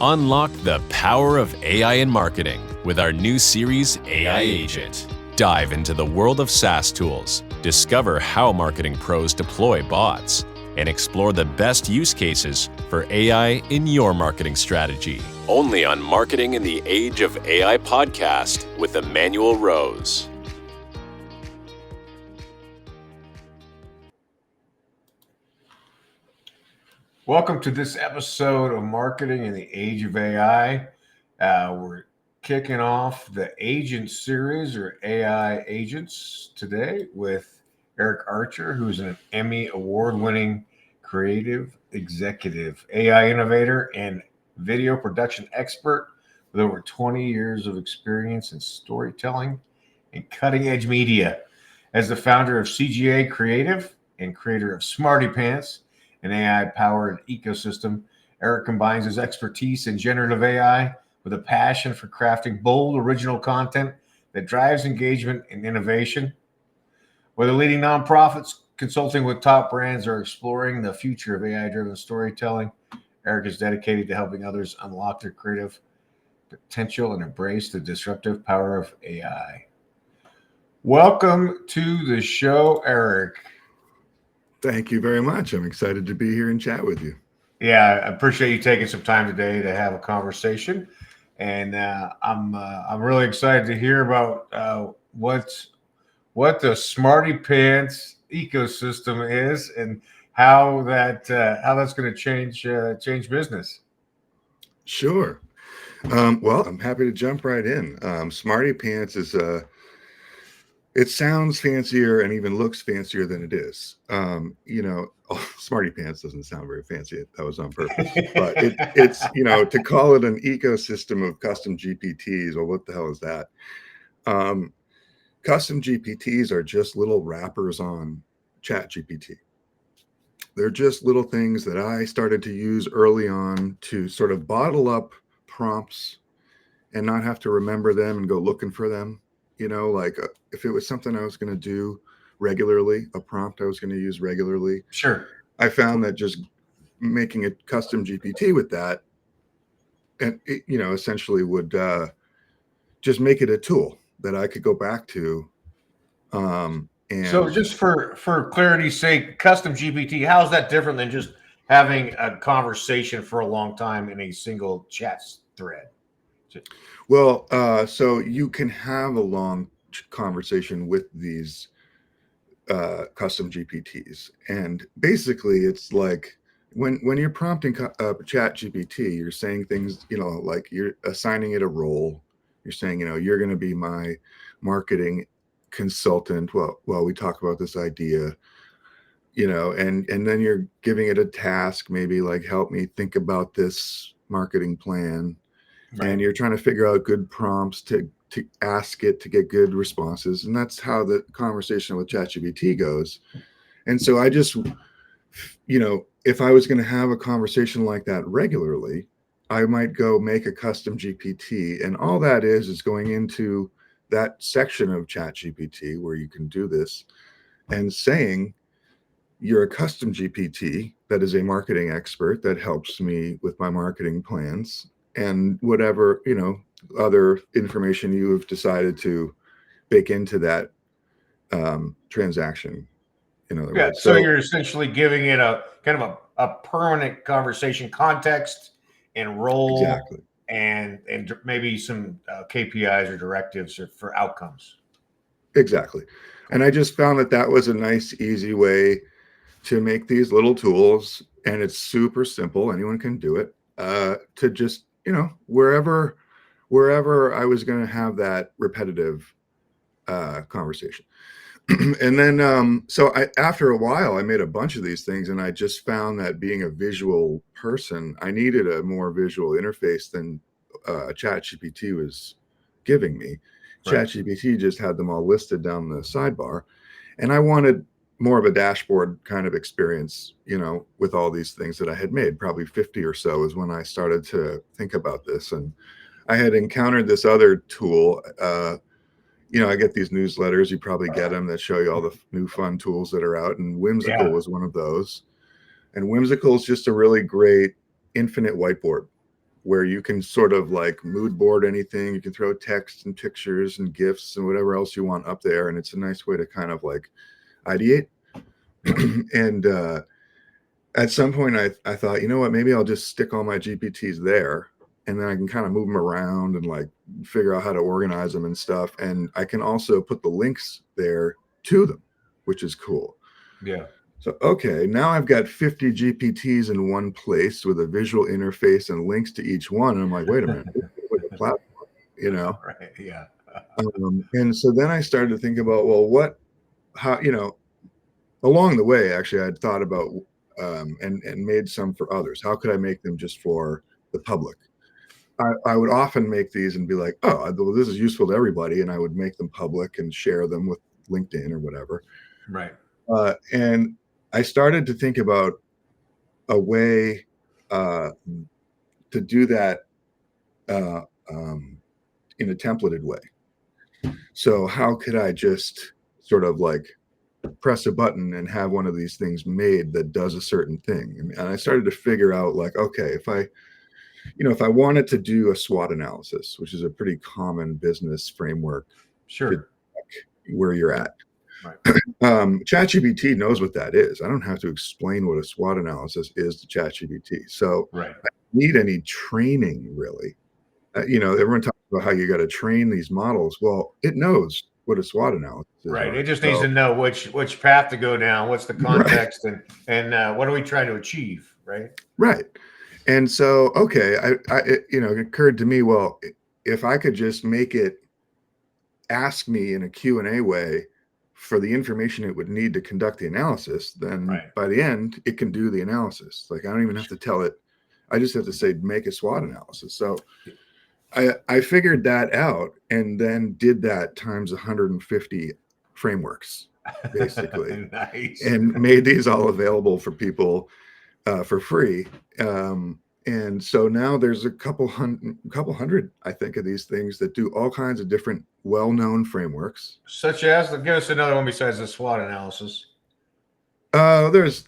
Unlock the power of AI in marketing with our new series, AI Agent. Dive into the world of SaaS tools, discover how marketing pros deploy bots, and explore the best use cases for AI in your marketing strategy. Only on Marketing in the Age of AI podcast with Emanuel Rose. Welcome to this episode of Marketing in the Age of AI. We're kicking off the Agent series, or AI Agents, today with Erich Archer, who's an Emmy Award-winning creative executive, AI innovator, and video production expert with over 20 years of experience in storytelling and cutting-edge media. As the founder of CGA Creative and creator of SmartyPants, an AI-powered ecosystem, Erich combines his expertise in generative AI with a passion for crafting bold, original content that drives engagement and innovation. Whether leading nonprofits, consulting with top brands, or exploring the future of AI-driven storytelling, Erich is dedicated to helping others unlock their creative potential and embrace the disruptive power of AI. Welcome to the show, Erich. Thank you very much. I'm excited to be here and chat with you. Yeah, I appreciate you taking some time today to have a conversation, and I'm really excited to hear about what the SmartyPants ecosystem is and how that's going to change business. Sure. Well, I'm happy to jump right in. SmartyPants is it sounds fancier and even looks fancier than it is. SmartyPants doesn't sound very fancy. That was on purpose. But it's to call it an ecosystem of custom GPTs, well, what the hell is that? Custom GPTs are just little wrappers on ChatGPT. They're just little things that I started to use early on to sort of bottle up prompts and not have to remember them and go looking for them. If it was something I was going to do regularly, a prompt I was going to use regularly. Sure. I found that just making a custom GPT with that, and it, essentially would just make it a tool that I could go back to. And so just for clarity's sake, custom GPT, how is that different than just having a conversation for a long time in a single chat thread? Well, so you can have a long conversation with these custom GPTs, and basically it's like when you're prompting chat GPT, you're saying things, like you're assigning it a role. You're saying, you're going to be my marketing consultant. Well, we talk about this idea, and then you're giving it a task, maybe like, help me think about this marketing plan. Right. And you're trying to figure out good prompts to ask it to get good responses. And that's how the conversation with ChatGPT goes. And so I just, if I was going to have a conversation like that regularly, I might go make a custom GPT. And all that is going into that section of ChatGPT where you can do this and saying, you're a custom GPT that is a marketing expert that helps me with my marketing plans. And whatever, other information you have decided to bake into that transaction. So you're essentially giving it a kind of a permanent conversation context and role. Exactly. And maybe some KPIs or directives for outcomes. Exactly. And I just found that was a nice, easy way to make these little tools. And it's super simple. Anyone can do it. To just, wherever I was going to have that repetitive conversation. And then, after a while, I made a bunch of these things, and I just found that being a visual person, I needed a more visual interface than ChatGPT was giving me. Right. ChatGPT just had them all listed down the sidebar, and I wanted more of a dashboard kind of experience, with all these things that I had made. Probably 50 or so is when I started to think about this. And I had encountered this other tool. I get these newsletters, you probably get them, that show you all the new fun tools that are out. And Whimsical was one of those. And Whimsical is just a really great infinite whiteboard. where you can sort of like mood board anything. You can throw text and pictures and GIFs and whatever else you want up there. And it's a nice way to kind of like ideate. And at some point I thought, you know what, maybe I'll just stick all my GPTs there, and then I can kind of move them around and like figure out how to organize them and stuff. And I can also put the links there to them, which is cool. Yeah. So, okay, now I've got 50 GPTs in one place with a visual interface and links to each one. And I'm like, wait a minute, this is like a platform, you know? Right. Yeah. And so then I started to think about, well, how, you know, along the way, actually, I'd thought about and made some for others. How could I make them just for the public? I would often make these and be like, oh, well, this is useful to everybody. And I would make them public and share them with LinkedIn or whatever. Right. And I started to think about a way to do that in a templated way. So how could I just sort of like press a button and have one of these things made that does a certain thing? And I started to figure out like, okay, if I wanted to do a SWOT analysis, which is a pretty common business framework, Sure, where you're at. Right. ChatGPT knows what that is. I don't have to explain what a SWOT analysis is to ChatGPT. So Right. I don't need any training really. Everyone talks about how you got to train these models. Well, it knows what a SWOT analysis is. Right. It just needs to know which path to go down, what's the context, and what are we trying to achieve, right? Right. And so, okay, it occurred to me, well, if I could just make it ask me in a Q&A way for the information it would need to conduct the analysis, then by the end, it can do the analysis. Like, I don't even have to tell it. I just have to say, make a SWOT analysis. So I figured that out and then did that times 150 frameworks, basically. Nice. And made these all available for people for free. And so now there's a couple hundred, I think, of these things that do all kinds of different well-known frameworks. Such as, give us another one besides the SWOT analysis. There's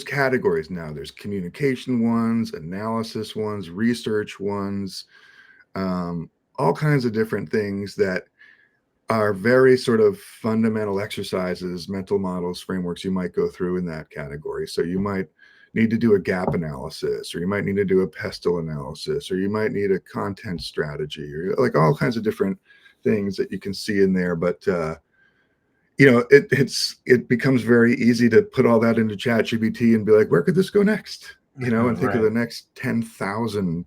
categories now. There's communication ones, analysis ones, research ones, all kinds of different things that are very sort of fundamental exercises, mental models, frameworks you might go through in that category. So you might need to do a gap analysis, or you might need to do a pestle analysis, or you might need a content strategy, or like all kinds of different things that you can see in there. But it becomes very easy to put all that into ChatGPT and be like, where could this go next? And think of the next 10,000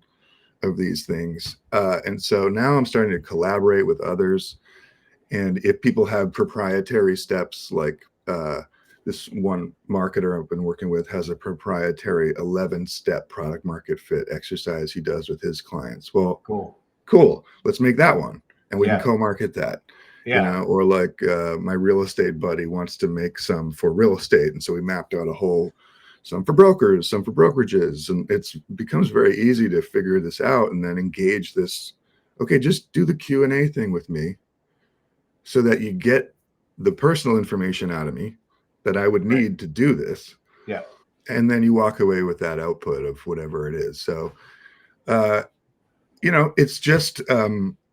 of these things. And so now I'm starting to collaborate with others. And if people have proprietary steps, like this one marketer I've been working with has a proprietary 11-step product market fit exercise he does with his clients. Well, cool. Let's make that one, and we can co-market that. Or like my real estate buddy wants to make some for real estate, and so we mapped out some for brokers, some for brokerages, and it becomes very easy to figure this out and then engage this. Okay, just do the Q&A thing with me, so that you get the personal information out of me that I would need to do this. Yeah. And then you walk away with that output of whatever it is. So, it's just,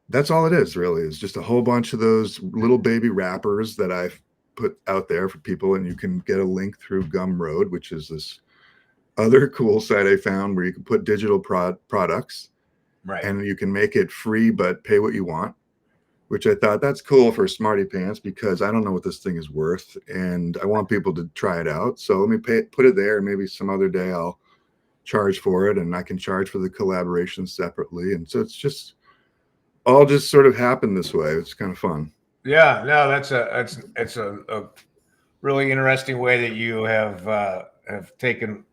that's all it is really, is just a whole bunch of those little baby wrappers that I've put out there for people. And you can get a link through Gumroad, which is this other cool site I found where you can put digital products, and you can make it free, but pay what you want, which I thought that's cool for SmartyPants, because I don't know what this thing is worth and I want people to try it out. So let me put it there, and maybe some other day I'll charge for it, and I can charge for the collaboration separately. And so it's just all just sort of happened this way. It's kind of fun. Yeah, no, it's a really interesting way that you have taken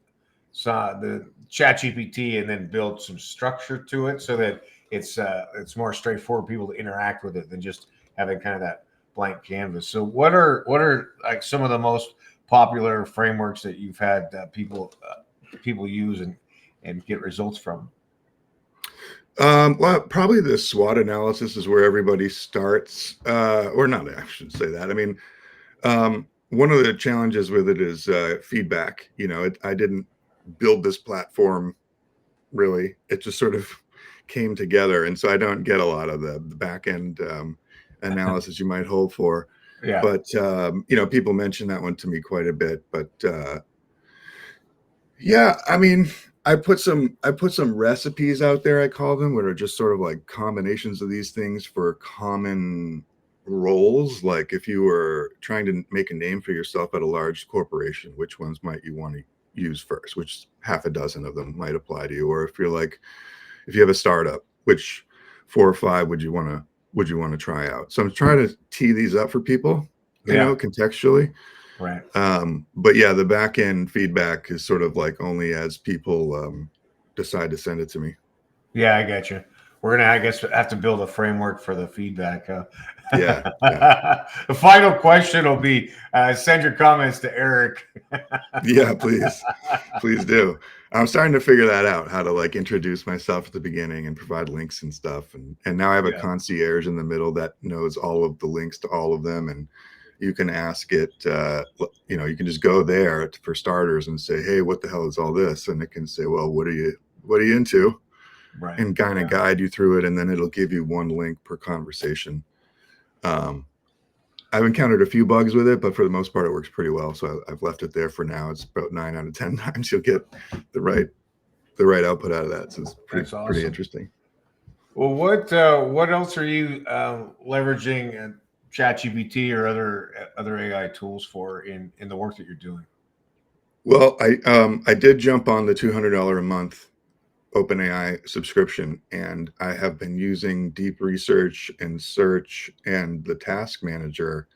the ChatGPT and then built some structure to it, so that it's more straightforward for people to interact with it than just having kind of that blank canvas. So what are like some of the most popular frameworks that you've had people use and get results from? Well, probably the SWOT analysis is where everybody starts, or not, I shouldn't say that. I mean, one of the challenges with it is feedback. I didn't build this platform really. It just sort of came together. And so I don't get a lot of the back end analysis you might hope for. Yeah. But, people mention that one to me quite a bit. But yeah, I mean, I put some recipes out there, I call them, what are just sort of like combinations of these things for common roles. Like if you were trying to make a name for yourself at a large corporation, which ones might you want to use first? Which half a dozen of them might apply to you? Or if you have a startup, which 4 or 5 would you want to try out? So I'm trying to tee these up for people, contextually. Right. But yeah, the back end feedback is sort of like only as people decide to send it to me. Yeah, I get you. We're gonna, I guess, have to build a framework for the feedback. Yeah. The final question will be: send your comments to Eric. Yeah, please do. I'm starting to figure that out, how to like introduce myself at the beginning and provide links and stuff. And now I have a concierge in the middle that knows all of the links to all of them, and you can ask it. You can just go there for starters and say, "Hey, what the hell is all this?" And it can say, "Well, what are you into?" Right. And kind of guide you through it, and then it'll give you one link per conversation. I've encountered a few bugs with it, but for the most part, it works pretty well. So I've left it there for now. It's about 9 out of 10 times you'll get the right output out of that. So it's pretty interesting. Well, what else are you leveraging ChatGPT or other AI tools for in the work that you're doing? Well, I did jump on the $200 a month OpenAI subscription, and I have been using deep research and search and the task manager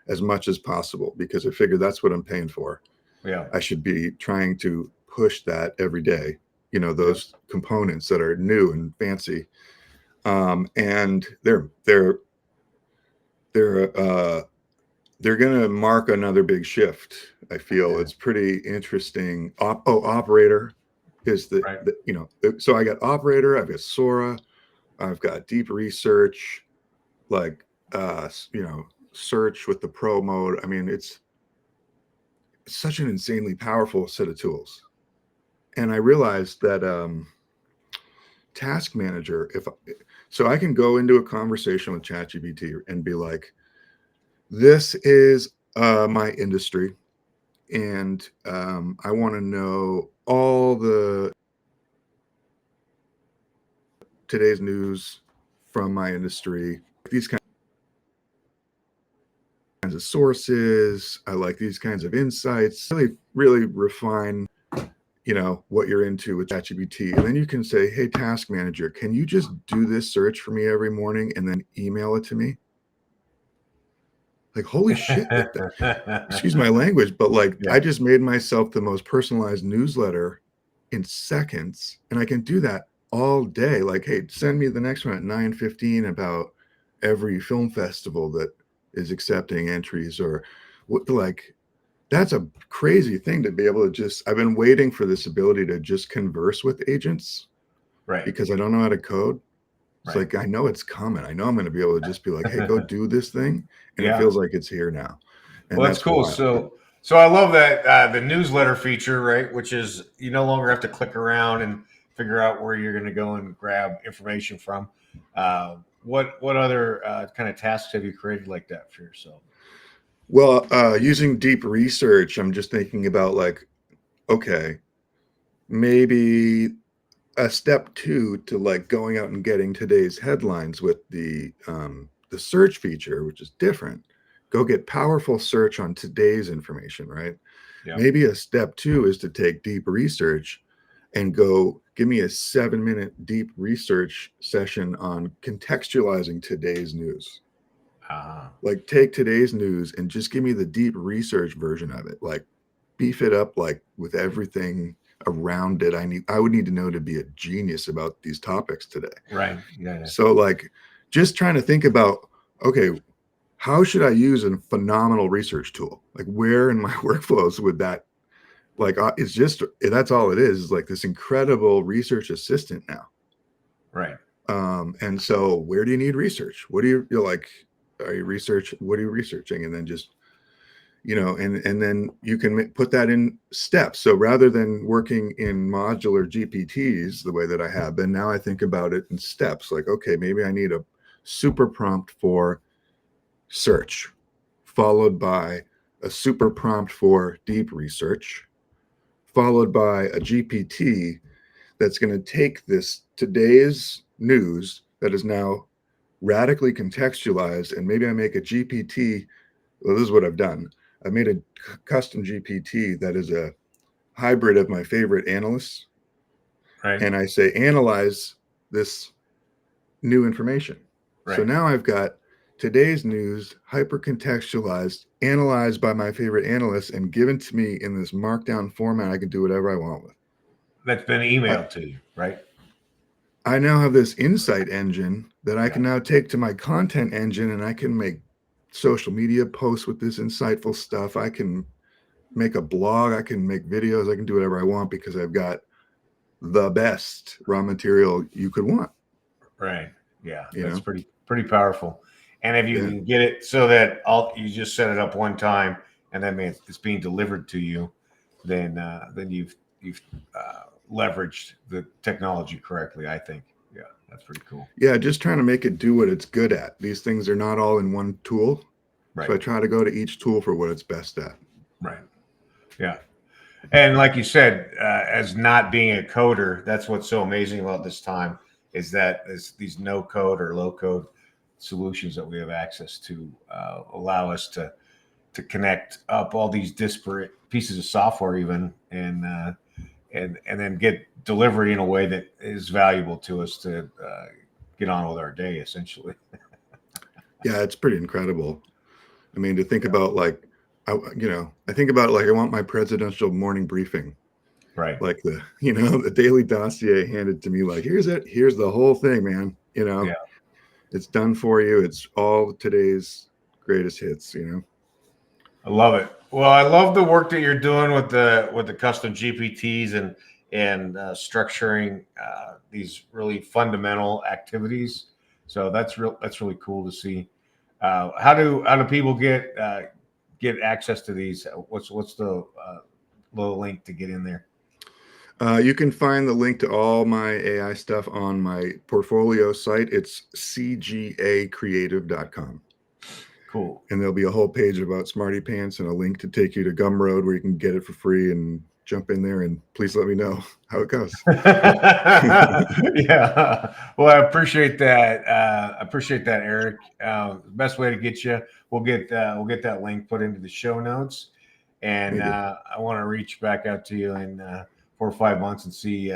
as much as possible, because I figure that's what I'm paying for. Yeah. I should be trying to push that every day, those components that are new and fancy. And they're going to mark another big shift. I feel it's pretty interesting. Operator is so I got Operator, I've got Sora, I've got deep research, like search with the pro mode. I mean, it's such an insanely powerful set of tools. And I realized that task manager, so I can go into a conversation with ChatGPT and be like, this is my industry, and I want to know all the today's news from my industry, these kinds of sources. I like these kinds of insights. Really refine, what you're into with ChatGPT. And then you can say, hey, task manager, can you just do this search for me every morning and then email it to me? Like, holy shit. Excuse my language, but I just made myself the most personalized newsletter in seconds, and I can do that all day. Like, hey, send me the next one at 9:15 about every film festival that is accepting entries, or what. Like, that's a crazy thing to be able to I've been waiting for this ability to just converse with agents, right? Because I don't know how to code. It's like, I know it's coming. I know I'm going to be able to just be like, hey, go do this thing. And it feels like it's here now. And well, that's cool. Wild. So I love that the newsletter feature, right? Which is you no longer have to click around and figure out where you're going to go and grab information from. What other kind of tasks have you created like that for yourself? Well, using deep research, I'm just thinking about like, okay, maybe a step 2 to like going out and getting today's headlines with the search feature, which is different. Go get powerful search on today's information, right? Yeah. Maybe a step 2 is to take deep research and go give me a 7-minute deep research session on contextualizing today's news. Like, take today's news and just give me the deep research version of it. Like, beef it up like with everything around it. I would need to know to be a genius about these topics today. Right. Yeah. So like, just trying to think about, okay, how should I use a phenomenal research tool? Like, where in my workflows would that, like, it's just, that's all it is like this incredible research assistant now. Right. And so where do you need research? What do you're like, what are you researching? And then just, and then you can put that in steps. So rather than working in modular GPTs the way that I have been, now I think about it in steps. Like, okay, maybe I need a super prompt for search, followed by a super prompt for deep research, followed by a GPT that's going to take this today's news that is now radically contextualized, and maybe I make a GPT. Well, this is what I've done. I made a custom GPT that is a hybrid of my favorite analysts. Right. And I say, analyze this new information. Right. So now I've got today's news, hyper contextualized, analyzed by my favorite analysts, and given to me in this markdown format I can do whatever I want with. That's been emailed to you, right? I now have this insight engine that I can now take to my content engine, and I can make social media posts with this insightful stuff. I can make a blog, I can make videos, I can do whatever I want because I've got the best raw material you could want. Right. Yeah. That's pretty powerful. And if you can get it so that you just set it up one time and then it's being delivered to you, then you've leveraged the technology correctly, I think. Yeah, that's pretty cool. Yeah, just trying to make it do what it's good at. These things are not all in one tool. Right. So I try to go to each tool for what it's best at. Right. Yeah. And like you said, as not being a coder, that's what's so amazing about this time is that these no code or low code solutions that we have access to allow us to connect up all these disparate pieces of software even and then get delivery in a way that is valuable to us to get on with our day, essentially. Yeah, it's pretty incredible. I mean, to think about I think about it like I want my presidential morning briefing. Right. Like the daily dossier handed to me, like, here's the whole thing, man. It's done for you. It's all today's greatest hits, I love it. Well, I love the work that you're doing with the custom GPTs and structuring these really fundamental activities. So that's really cool to see. How do people get access to these? What's the little link to get in there? You can find the link to all my AI stuff on my portfolio site. It's cgacreative.com. Cool. And there'll be a whole page about SmartyPants and a link to take you to Gumroad where you can get it for free and jump in there, and please let me know how it goes. Yeah. Well, I appreciate that. Erich. The best way to get you, we'll get that link put into the show notes. And I want to reach back out to you in 4 or 5 months and see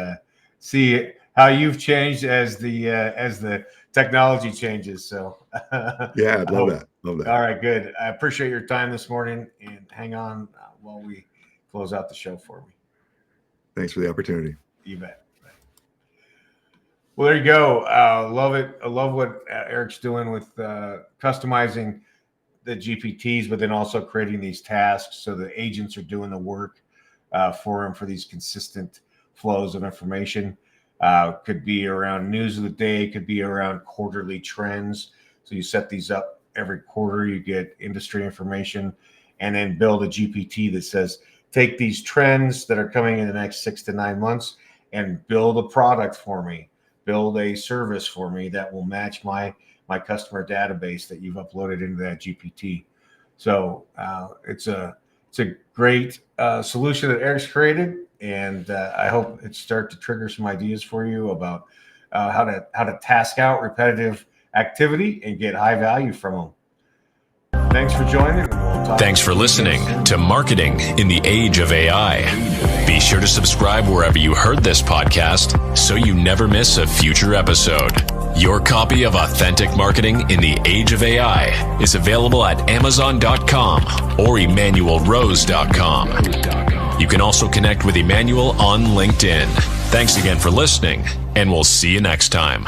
how you've changed as the technology changes. So yeah, I'd love that. Love that. All right, good. I appreciate your time this morning, and hang on while we close out the show for me. Thanks for the opportunity. You bet. Well, there you go. Love it. I love what Erich's doing with customizing the GPTs, but then also creating these tasks so the agents are doing the work for him for these consistent flows of information. Could be around news of the day, could be around quarterly trends. So you set these up every quarter, you get industry information, and then build a GPT that says, take these trends that are coming in the next 6 to 9 months and build a product for me, build a service for me that will match my customer database that you've uploaded into that GPT. So it's a great solution that Erich's created, and I hope it start to trigger some ideas for you about how to task out repetitive activity and get high value from them. Thanks for joining. Thanks for listening to Marketing in the Age of AI. Be sure to subscribe wherever you heard this podcast so you never miss a future episode. Your copy of Authentic Marketing in the Age of AI is available at Amazon.com or EmanuelRose.com. You can also connect with Emanuel on LinkedIn. Thanks again for listening, and we'll see you next time.